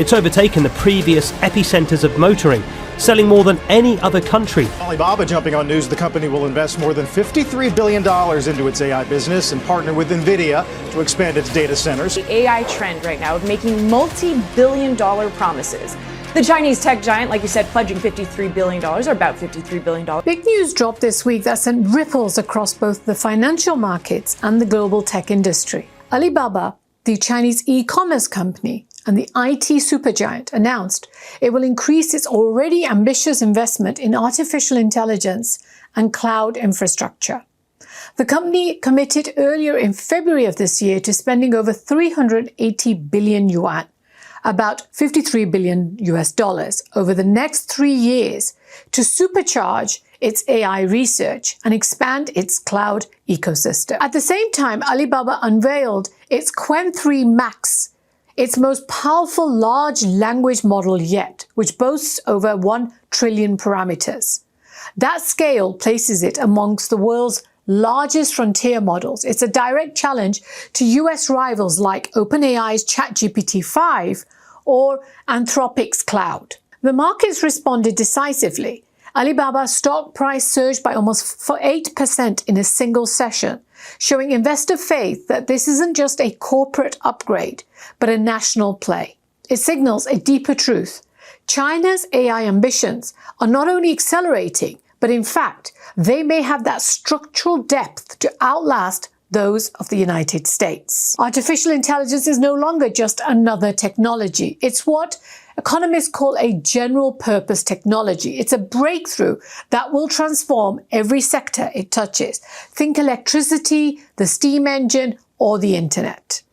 It's overtaken the previous epicenters of motoring, selling more than any other country. Alibaba jumping on news the company will invest more than $53 billion into its AI business and partner with NVIDIA to expand its data centers. The AI trend right now of making multi-billion-dollar promises. The Chinese tech giant, like you said, pledging $53 billion, or about $53 billion. Big news dropped this week that sent ripples across both the financial markets and the global tech industry. Alibaba, the Chinese e-commerce company and the IT supergiant, announced it will increase its already ambitious investment in artificial intelligence and cloud infrastructure. The company committed earlier in February of this year to spending over 380 billion yuan, about $53 billion over the next 3 years to supercharge its AI research and expand its cloud ecosystem. At the same time, Alibaba unveiled its Qwen 3 Max, its most powerful large language model yet, which boasts over 1 trillion parameters. That scale places it amongst the world's largest frontier models. It's a direct challenge to US rivals like OpenAI's ChatGPT-5 or Anthropic's Cloud. The markets responded decisively. Alibaba's stock price surged by almost 8% in a single session, showing investor faith that this isn't just a corporate upgrade, but a national play. It signals a deeper truth. China's AI ambitions are not only accelerating, but in fact, they may have that structural depth to outlast those of the United States. Artificial intelligence is no longer just another technology. It's what economists call a general-purpose technology. It's a breakthrough that will transform every sector it touches. Think electricity, the steam engine, or the internet.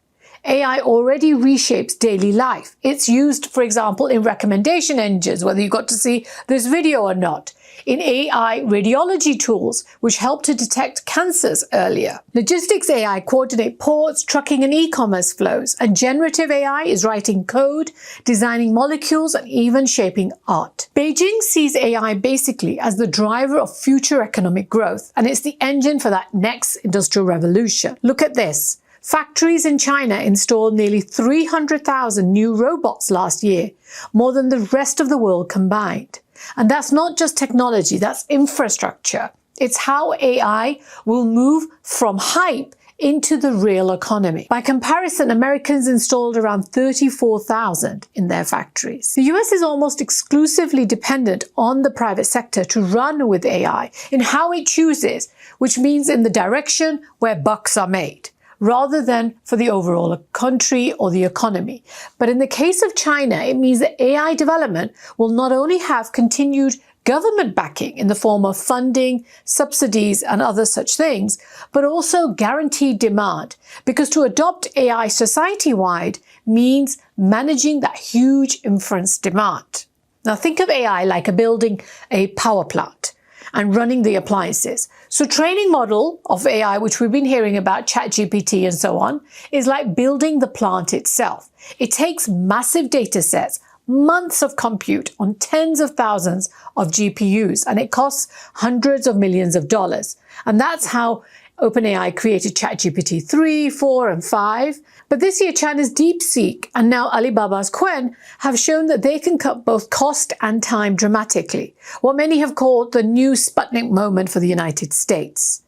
AI already reshapes daily life. It's used, for example, in recommendation engines, whether you got to see this video or not, in AI radiology tools, which help to detect cancers earlier. Logistics AI coordinate ports, trucking and e-commerce flows, and generative AI is writing code, designing molecules, and even shaping art. Beijing sees AI basically as the driver of future economic growth, and it's the engine for that next industrial revolution. Look at this. Factories in China installed nearly 300,000 new robots last year, more than the rest of the world combined. And that's not just technology, that's infrastructure. It's how AI will move from hype into the real economy. By comparison, Americans installed around 34,000 in their factories. The US is almost exclusively dependent on the private sector to run with AI in how it chooses, which means in the direction where bucks are made, rather than for the overall country or the economy. But in the case of China, it means that AI development will not only have continued government backing in the form of funding, subsidies, and other such things, but also guaranteed demand, because to adopt AI society-wide means managing that huge inference demand. Now think of AI like building a power plant and running the appliances. So training model of AI, which we've been hearing about, ChatGPT and so on, is like building the plant itself. It takes massive data sets, months of compute on tens of thousands of GPUs, and it costs hundreds of millions of dollars. And that's how OpenAI created ChatGPT 3, 4, and 5. But this year, China's DeepSeek and now Alibaba's Qwen have shown that they can cut both cost and time dramatically, what many have called the new Sputnik moment for the United States.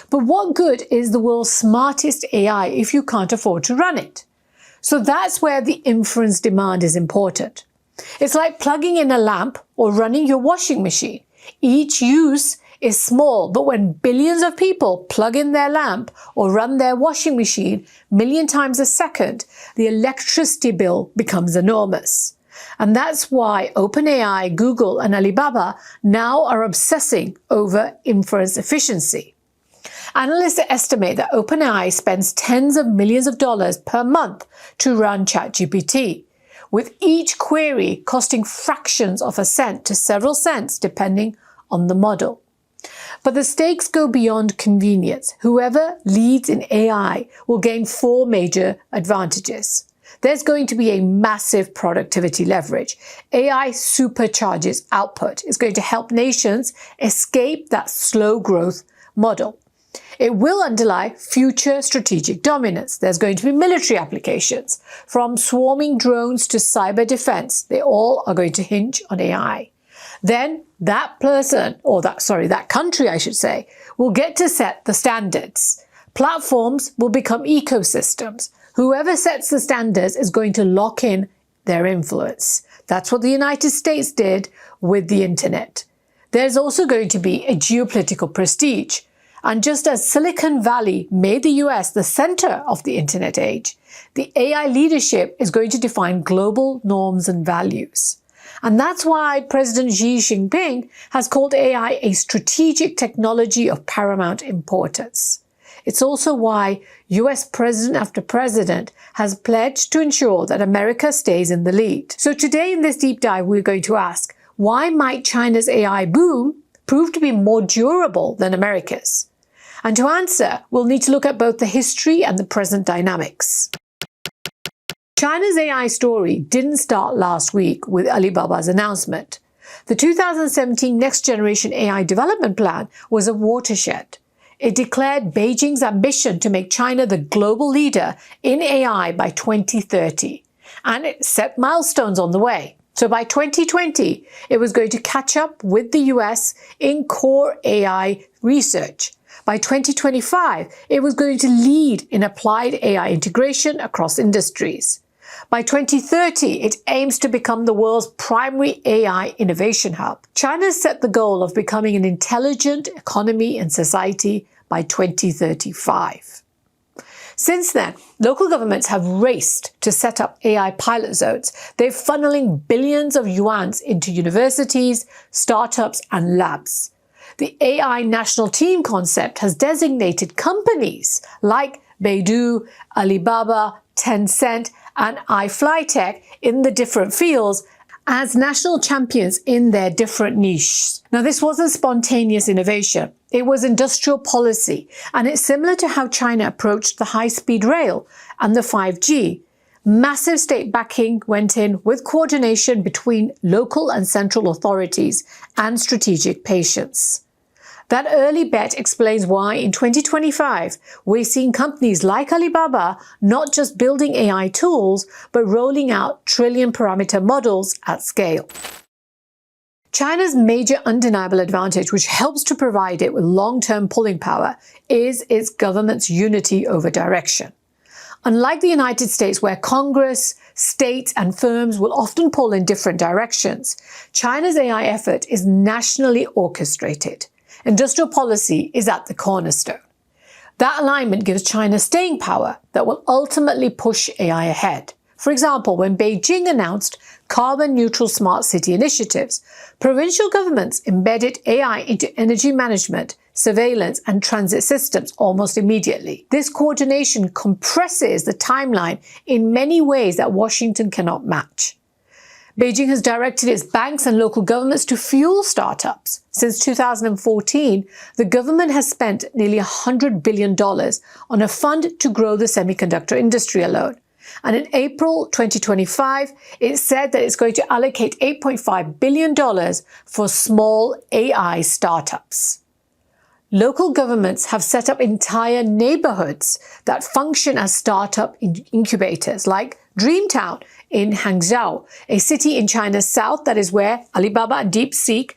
But what good is the world's smartest AI if you can't afford to run it? So that's where the inference demand is important. It's like plugging in a lamp or running your washing machine. Each use is small, but when billions of people plug in their lamp or run their washing machine a million times a second, the electricity bill becomes enormous. And that's why OpenAI, Google, and Alibaba now are obsessing over inference efficiency. Analysts estimate that OpenAI spends tens of millions of dollars per month to run ChatGPT, with each query costing fractions of a cent to several cents depending on the model. But the stakes go beyond convenience. Whoever leads in AI will gain 4 major advantages. There's going to be a massive productivity leverage. AI supercharges output. It's going to help nations escape that slow growth model. It will underlie future strategic dominance. There's going to be military applications, from swarming drones to cyber defense. They all are going to hinge on AI. Then that person, or that country, I should say, will get to set the standards. Platforms will become ecosystems. Whoever sets the standards is going to lock in their influence. That's what the United States did with the internet. There's also going to be a geopolitical prestige. And just as Silicon Valley made the US the center of the internet age, the AI leadership is going to define global norms and values. And that's why President Xi Jinping has called AI a strategic technology of paramount importance. It's also why US president after president has pledged to ensure that America stays in the lead. So today in this deep dive, we're going to ask, why might China's AI boom prove to be more durable than America's? And to answer, we'll need to look at both the history and the present dynamics. China's AI story didn't start last week with Alibaba's announcement. The 2017 Next Generation AI Development Plan was a watershed. It declared Beijing's ambition to make China the global leader in AI by 2030, and it set milestones on the way. So by 2020, it was going to catch up with the US in core AI research. By 2025, it was going to lead in applied AI integration across industries. By 2030, it aims to become the world's primary AI innovation hub. China set the goal of becoming an intelligent economy and society by 2035. Since then, local governments have raced to set up AI pilot zones. They're funneling billions of yuans into universities, startups, and labs. The AI national team concept has designated companies like Baidu, Alibaba, Tencent, and iFlyTech in the different fields as national champions in their different niches. Now, this wasn't spontaneous innovation. It was industrial policy, and it's similar to how China approached the high-speed rail and the 5G. Massive state backing went in with coordination between local and central authorities and strategic patience. That early bet explains why in 2025, we're seeing companies like Alibaba not just building AI tools, but rolling out trillion-parameter models at scale. China's major undeniable advantage, which helps to provide it with long-term pulling power, is its government's unity over direction. Unlike the United States, where Congress, states, and firms will often pull in different directions, China's AI effort is nationally orchestrated. Industrial policy is at the cornerstone. That alignment gives China staying power that will ultimately push AI ahead. For example, when Beijing announced carbon-neutral smart city initiatives, provincial governments embedded AI into energy management, surveillance, and transit systems almost immediately. This coordination compresses the timeline in many ways that Washington cannot match. Beijing has directed its banks and local governments to fuel startups. Since 2014, the government has spent nearly $100 billion on a fund to grow the semiconductor industry alone. And in April 2025, it said that it's going to allocate $8.5 billion for small AI startups. Local governments have set up entire neighborhoods that function as startup incubators, like Dreamtown in Hangzhou, a city in China's south that is where Alibaba and DeepSeek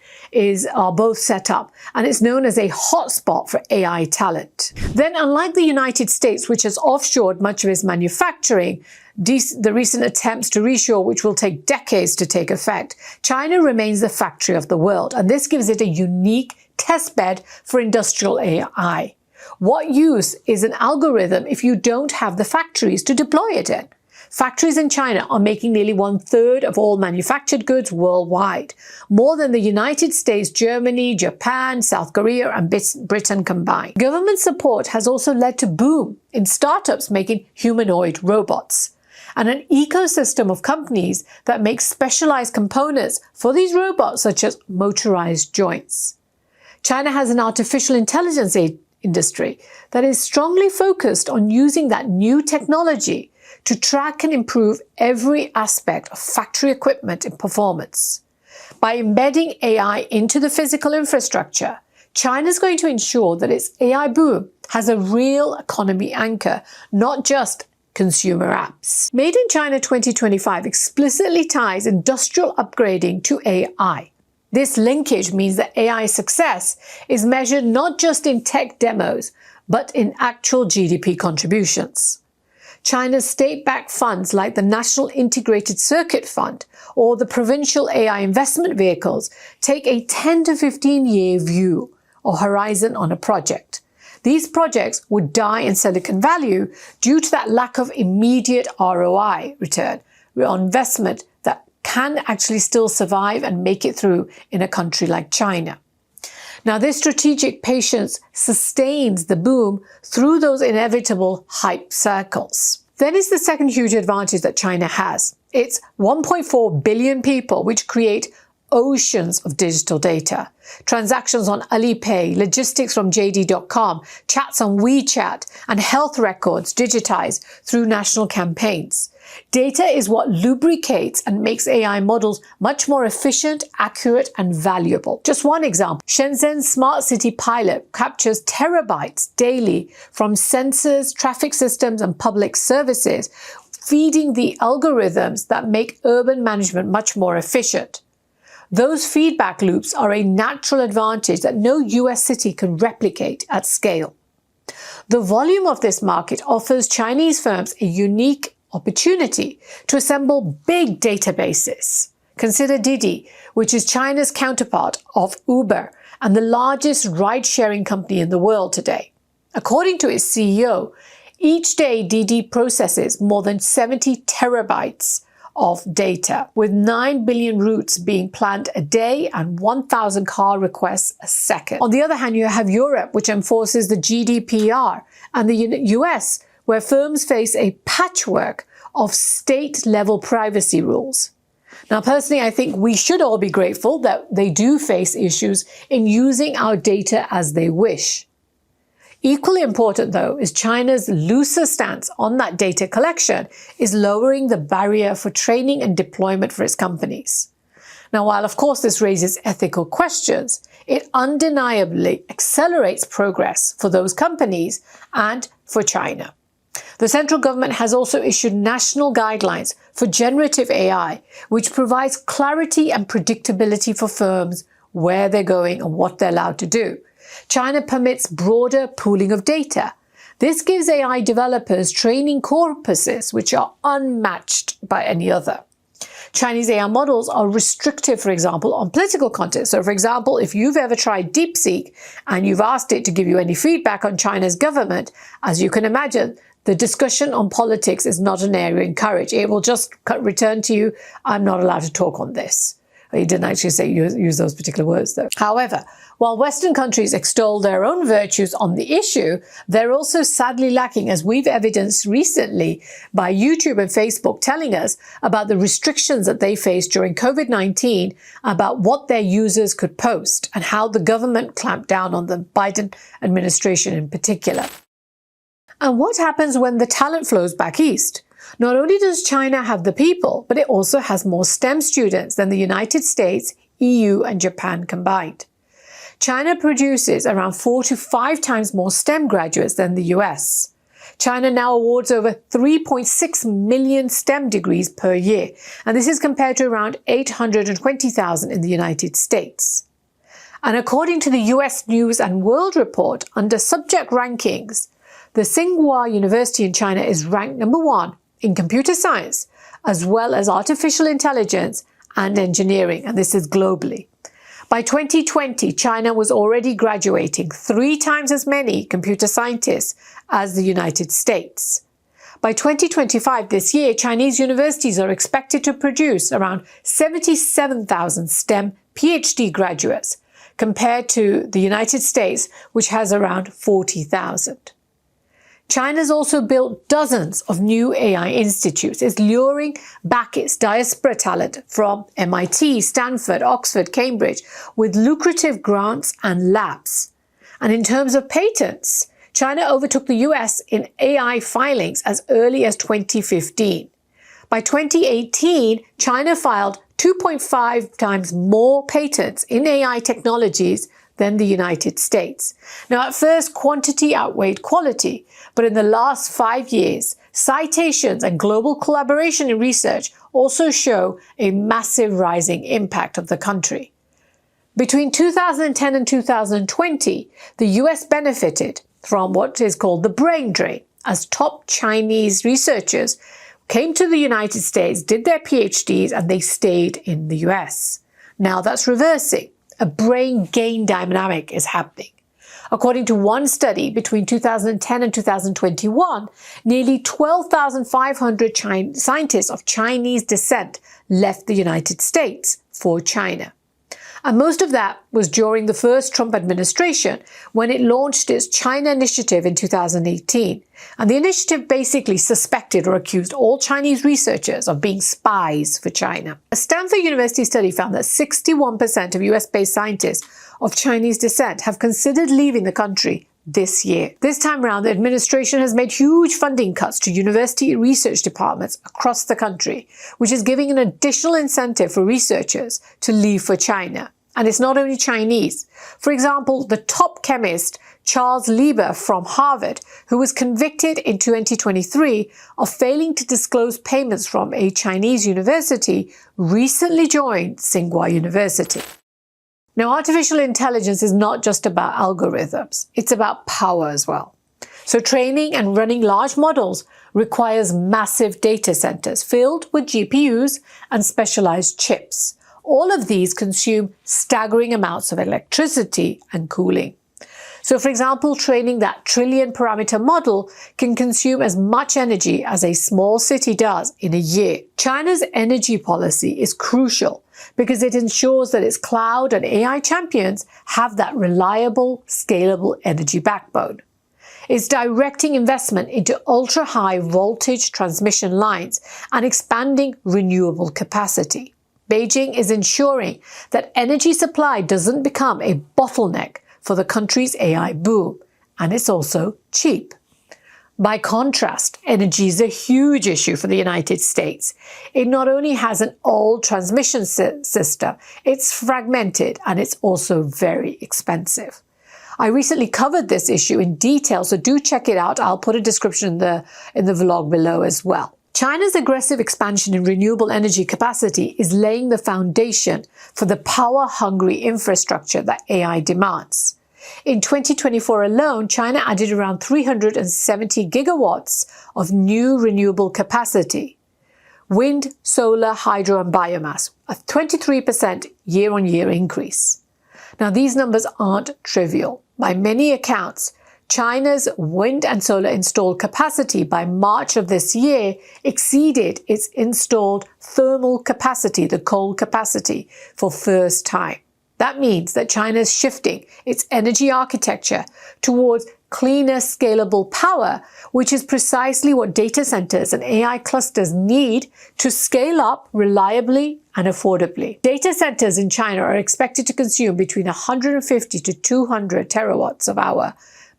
are both set up, and it's known as a hotspot for AI talent. Then, unlike the United States, which has offshored much of its manufacturing, the recent attempts to reshore, which will take decades to take effect, China remains the factory of the world, and this gives it a unique testbed for industrial AI. What use is an algorithm if you don't have the factories to deploy it in? Factories in China are making nearly 1/3 of all manufactured goods worldwide, more than the United States, Germany, Japan, South Korea, and Britain combined. Government support has also led to boom in startups making humanoid robots, and an ecosystem of companies that make specialized components for these robots, such as motorized joints. China has an artificial intelligence industry that is strongly focused on using that new technology to track and improve every aspect of factory equipment and performance. By embedding AI into the physical infrastructure, China's going to ensure that its AI boom has a real economy anchor, not just consumer apps. Made in China 2025 explicitly ties industrial upgrading to AI. This linkage means that AI success is measured not just in tech demos, but in actual GDP contributions. China's state-backed funds like the National Integrated Circuit Fund or the provincial AI investment vehicles take a 10 to 15-year view or horizon on a project. These projects would die in Silicon Valley due to that lack of immediate ROI return on investment that can actually still survive and make it through in a country like China. Now, this strategic patience sustains the boom through those inevitable hype cycles. Then is the second huge advantage that China has. It's 1.4 billion people, which create oceans of digital data. Transactions on Alipay, logistics from JD.com, chats on WeChat, and health records digitized through national campaigns. Data is what lubricates and makes AI models much more efficient, accurate, and valuable. Just one example, Shenzhen's smart city pilot captures terabytes daily from sensors, traffic systems, and public services, feeding the algorithms that make urban management much more efficient. Those feedback loops are a natural advantage that no US city can replicate at scale. The volume of this market offers Chinese firms a unique opportunity to assemble big databases. Consider Didi, which is China's counterpart of Uber and the largest ride-sharing company in the world today. According to its CEO, each day Didi processes more than 70 terabytes of data, with 9 billion routes being planned a day and 1,000 car requests a second. On the other hand, you have Europe, which enforces the GDPR, and the US, where firms face a patchwork of state-level privacy rules. Now, personally, I think we should all be grateful that they do face issues in using our data as they wish. Equally important, though, is China's looser stance on that data collection is lowering the barrier for training and deployment for its companies. Now, while of course this raises ethical questions, it undeniably accelerates progress for those companies and for China. The central government has also issued national guidelines for generative AI, which provides clarity and predictability for firms where they're going and what they're allowed to do. China permits broader pooling of data. This gives AI developers training corpuses which are unmatched by any other. Chinese AI models are restrictive, for example, on political content. So, for example, if you've ever tried DeepSeek and you've asked it to give you any feedback on China's government, as you can imagine, the discussion on politics is not an area encouraged. It will just return to you, I'm not allowed to talk on this. He didn't actually say use those particular words, though. However, while Western countries extol their own virtues on the issue, they're also sadly lacking, as we've evidenced recently by YouTube and Facebook telling us about the restrictions that they faced during COVID-19, about what their users could post and how the government clamped down on the Biden administration in particular. And what happens when the talent flows back east? Not only does China have the people, but it also has more STEM students than the United States, EU, and Japan combined. China produces around 4 to 5 times more STEM graduates than the US. China now awards over 3.6 million STEM degrees per year, and this is compared to around 820,000 in the United States. And according to the US News and World Report, under subject rankings, the Tsinghua University in China is ranked number 1 in computer science, as well as artificial intelligence and engineering, and this is globally. By 2020, China was already graduating 3 times as many computer scientists as the United States. By 2025, this year, Chinese universities are expected to produce around 77,000 STEM PhD graduates, compared to the United States, which has around 40,000. China's also built dozens of new AI institutes. It's luring back its diaspora talent from MIT, Stanford, Oxford, Cambridge, with lucrative grants and labs. And in terms of patents, China overtook the US in AI filings as early as 2015. By 2018, China filed 2.5 times more patents in AI technologies than the United States. Now, at first, quantity outweighed quality, but in the last 5 years, citations and global collaboration in research also show a massive rising impact of the country. Between 2010 and 2020, the US benefited from what is called the brain drain, as top Chinese researchers came to the United States, did their PhDs, and they stayed in the US. Now that's reversing. A brain gain dynamic is happening. According to one study, between 2010 and 2021, nearly 12,500 scientists of Chinese descent left the United States for China. And most of that was during the first Trump administration, when it launched its China Initiative in 2018. And the initiative basically suspected or accused all Chinese researchers of being spies for China. A Stanford University study found that 61% of US-based scientists of Chinese descent have considered leaving the country this year. This time around, the administration has made huge funding cuts to university research departments across the country, which is giving an additional incentive for researchers to leave for China. And it's not only Chinese. For example, the top chemist, Charles Lieber from Harvard, who was convicted in 2023 of failing to disclose payments from a Chinese university, recently joined Tsinghua University. Now, artificial intelligence is not just about algorithms. It's about power as well. So training and running large models requires massive data centers filled with GPUs and specialized chips. All of these consume staggering amounts of electricity and cooling. So, for example, training that trillion parameter model can consume as much energy as a small city does in a year. China's energy policy is crucial because it ensures that its cloud and AI champions have that reliable, scalable energy backbone. It's directing investment into ultra-high voltage transmission lines and expanding renewable capacity. Beijing is ensuring that energy supply doesn't become a bottleneck for the country's AI boom, and it's also cheap. By contrast, energy is a huge issue for the United States. It not only has an old transmission system, it's fragmented, and it's also very expensive. I recently covered this issue in detail, so do check it out. I'll put a description in the vlog below as well. China's aggressive expansion in renewable energy capacity is laying the foundation for the power-hungry infrastructure that AI demands. In 2024 alone, China added around 370 gigawatts of new renewable capacity. Wind, solar, hydro, and biomass, a 23% year-on-year increase. Now, these numbers aren't trivial. By many accounts, China's wind and solar installed capacity by March of this year exceeded its installed thermal capacity, the coal capacity, for first time. That means that China is shifting its energy architecture towards cleaner, scalable power, which is precisely what data centers and AI clusters need to scale up reliably and affordably. Data centers in China are expected to consume between 150 to 200 terawatts of hour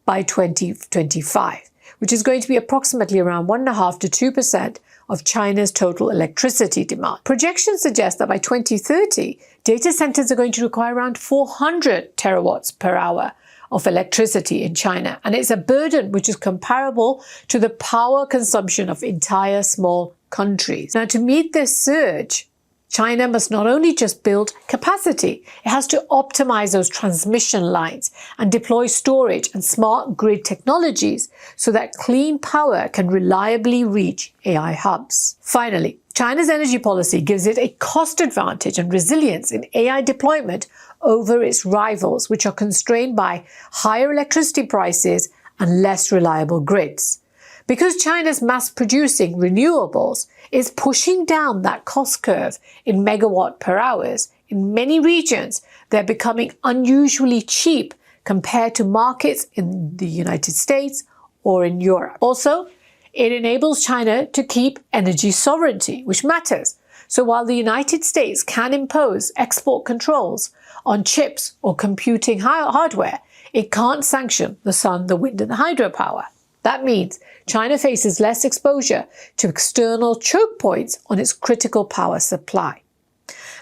by 2025, which is going to be approximately around 1.5% to 2% of China's total electricity demand. Projections suggest that by 2030, data centers are going to require around 400 terawatts per hour of electricity in China, and it's a burden which is comparable to the power consumption of entire small countries. Now, to meet this surge, China must not only just build capacity, it has to optimize those transmission lines and deploy storage and smart grid technologies so that clean power can reliably reach AI hubs. Finally, China's energy policy gives it a cost advantage and resilience in AI deployment over its rivals, which are constrained by higher electricity prices and less reliable grids. Because China's mass-producing renewables is pushing down that cost curve in megawatt per hours, in many regions, they're becoming unusually cheap compared to markets in the United States or in Europe. Also, it enables China to keep energy sovereignty, which matters. So while the United States can impose export controls on chips or computing hardware, it can't sanction the sun, the wind, and the hydropower. That means China faces less exposure to external choke points on its critical power supply.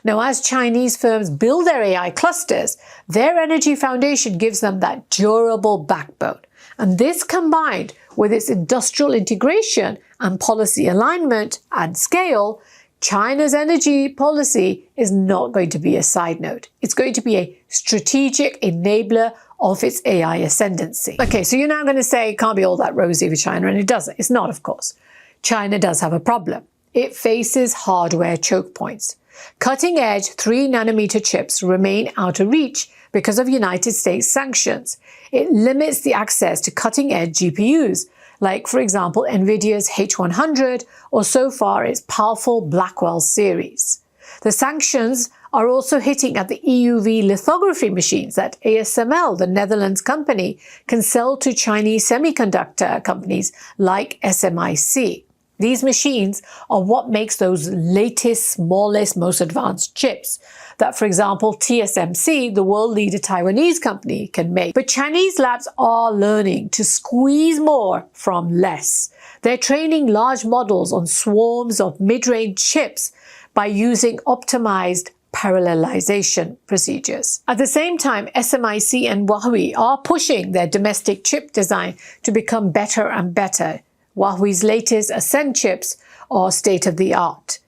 Now, as Chinese firms build their AI clusters, their energy foundation gives them that durable backbone. And this, combined with its industrial integration and policy alignment and scale, China's energy policy is not going to be a side note. It's going to be a strategic enabler of its AI ascendancy. Okay, so you're now going to say it can't be all that rosy for China, and it doesn't. It's not, of course. China does have a problem. It faces hardware choke points. Cutting-edge 3-nanometer chips remain out of reach because of United States sanctions. It limits the access to cutting-edge GPUs, like, for example, NVIDIA's H100 or so far its powerful Blackwell series. The sanctions are also hitting at the EUV lithography machines that ASML, the Netherlands company, can sell to Chinese semiconductor companies like SMIC. These machines are what makes those latest, smallest, most advanced chips that, for example, TSMC, the world leader Taiwanese company, can make. But Chinese labs are learning to squeeze more from less. They're training large models on swarms of mid-range chips by using optimized parallelization procedures. At the same time, SMIC and Huawei are pushing their domestic chip design to become better and better. Huawei's latest Ascend chips are state-of-the-art.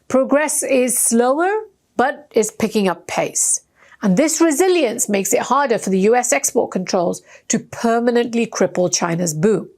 Progress is slower, but is picking up pace. And this resilience makes it harder for the US export controls to permanently cripple China's boom.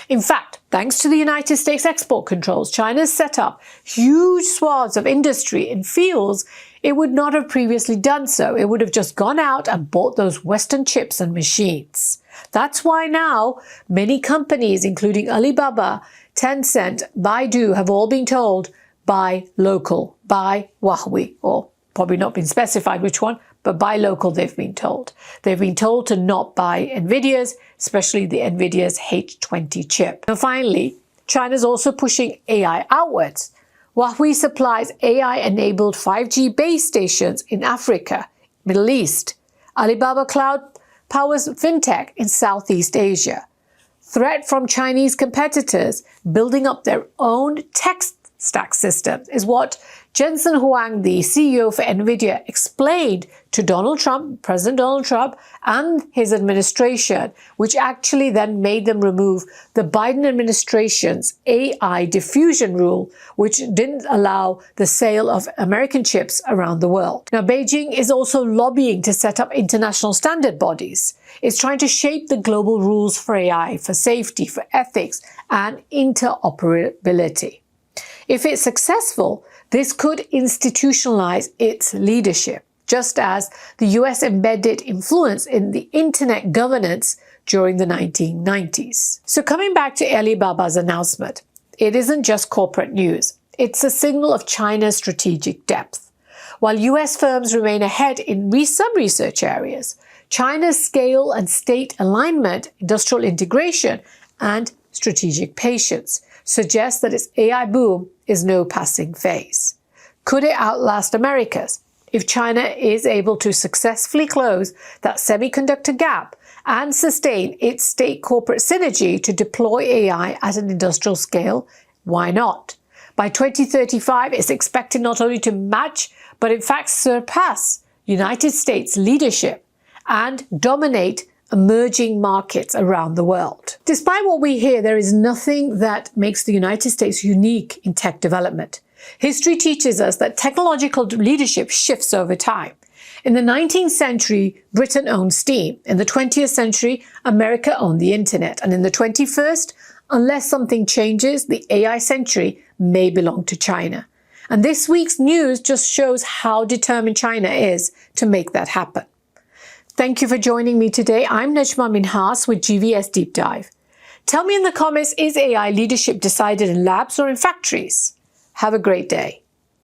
In fact, thanks to the United States export controls, China's set up huge swaths of industry in fields it would not have previously done so. It would have just gone out and bought those Western chips and machines. That's why now many companies, including Alibaba, Tencent, Baidu, have all been told, buy local, buy Huawei, or probably not been specified which one, but buy local they've been told. They've been told to not buy NVIDIA's, especially the NVIDIA's H20 chip. And finally, China's also pushing AI outwards. Huawei supplies AI-enabled 5G base stations in Africa, Middle East. Alibaba Cloud powers fintech in Southeast Asia. Threat from Chinese competitors building up their own tech stack systems is what Jensen Huang, the CEO for NVIDIA, explained to Donald Trump, President Donald Trump, and his administration, which actually then made them remove the Biden administration's AI diffusion rule, which didn't allow the sale of American chips around the world. Now, Beijing is also lobbying to set up international standard bodies. It's trying to shape the global rules for AI, for safety, for ethics, and interoperability. If it's successful, this could institutionalize its leadership, just as the US embedded influence in the internet governance during the 1990s. So coming back to Alibaba's announcement, it isn't just corporate news. It's a signal of China's strategic depth. While US firms remain ahead in some research areas, China's scale and state alignment, industrial integration, and strategic patience suggests that its AI boom is no passing phase. Could it outlast America's? If China is able to successfully close that semiconductor gap and sustain its state corporate synergy to deploy AI at an industrial scale, why not? By 2035, it's expected not only to match, but in fact surpass United States leadership and dominate emerging markets around the world. Despite what we hear, there is nothing that makes the United States unique in tech development. History teaches us that technological leadership shifts over time. In the 19th century, Britain owned steam. In the 20th century, America owned the internet. And in the 21st, unless something changes, the AI century may belong to China. And this week's news just shows how determined China is to make that happen. Thank you for joining me today. I'm Najma Minhas with GVS Deep Dive. Tell me in the comments, is AI leadership decided in labs or in factories? Have a great day.